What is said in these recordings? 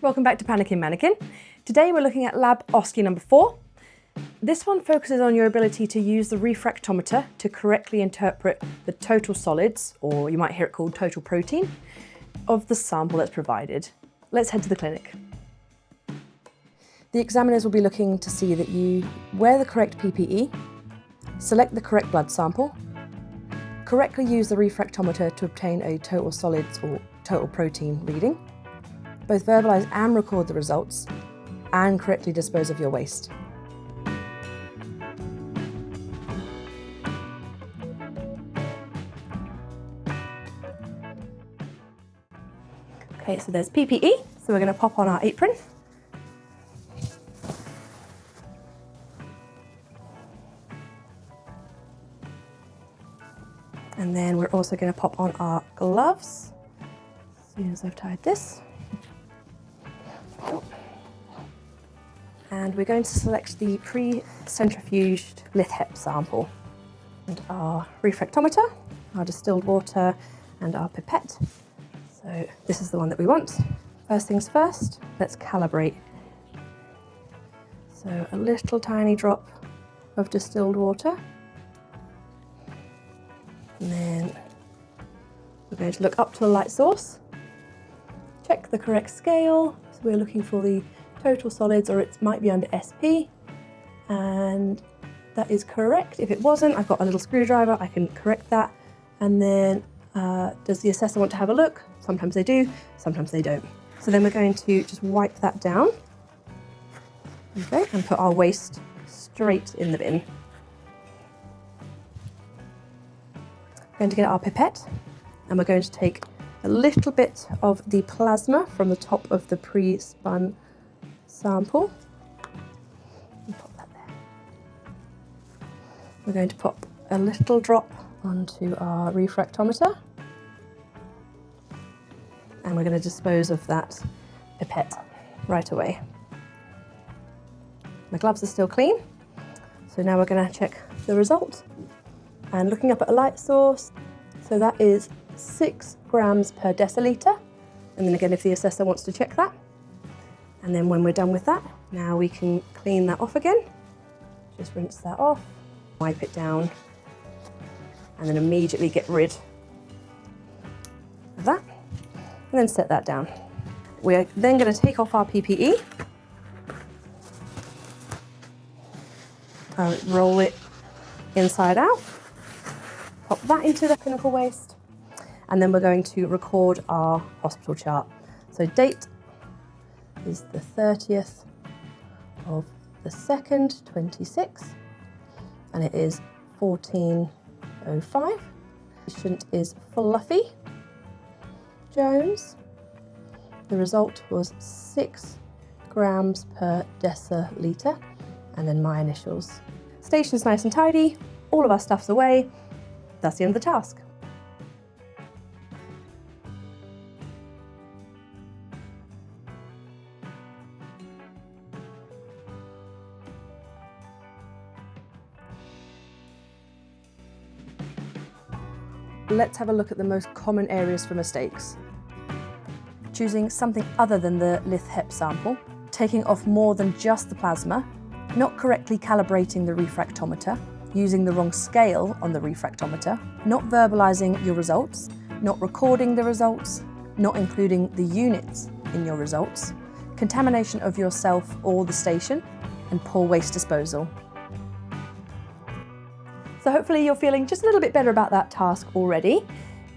Welcome back to Panicking Mannequin. Today we're looking at lab OSCE number 4. This one focuses on your ability to use the refractometer to correctly interpret the total solids, or you might hear it called total protein, of the sample that's provided. Let's head to the clinic. The examiners will be looking to see that you wear the correct PPE, select the correct blood sample, correctly use the refractometer to obtain a total solids or total protein reading, both verbalise and record the results, and correctly dispose of your waste. Okay, so there's PPE, so we're going to pop on our apron. And then we're also going to pop on our gloves, as soon as I've tied this. And we're going to select the pre-centrifuged lith-hep sample. And our refractometer, our distilled water, and our pipette. So this is the one that we want. First things first, let's calibrate. So a little tiny drop of distilled water. And then we're going to look up to the light source. Check the correct scale. So we're looking for the total solids, or it might be under SP. And that is correct. If it wasn't, I've got a little screwdriver, I can correct that. And then does the assessor want to have a look? Sometimes they do, sometimes they don't. So then we're going to just wipe that down. Okay, and put our waste straight in the bin. We're going to get our pipette, and we're going to take a little bit of the plasma from the top of the pre-spun sample and pop that there. We're going to pop a little drop onto our refractometer, and we're going to dispose of that pipette right away. My gloves are still clean, so now we're going to check the result. And looking up at a light source, so that is 6 grams per deciliter. And then again, if the assessor wants to check that. And then when we're done with that, now we can clean that off again. Just rinse that off, wipe it down, and then immediately get rid of that. And then set that down. We're then going to take off our PPE. Roll it inside out. Pop that into the clinical waste. And then we're going to record our hospital chart. So date is the 30th of the 2nd, 26, and it is 14:05. Patient is Fluffy Jones. The result was 6 grams per deciliter, and then my initials. Station's nice and tidy, all of our stuff's away. That's the end of the task. Let's have a look at the most common areas for mistakes. Choosing something other than the lith-hep sample, taking off more than just the plasma, not correctly calibrating the refractometer, using the wrong scale on the refractometer, not verbalising your results, not recording the results, not including the units in your results, contamination of yourself or the station, and poor waste disposal. So hopefully you're feeling just a little bit better about that task already.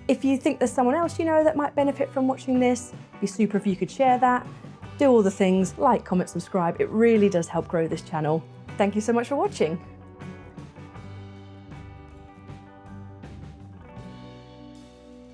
If you think there's someone else you know that might benefit from watching this, it'd be super if you could share that. Do all the things, like, comment, subscribe. It really does help grow this channel. Thank you so much for watching.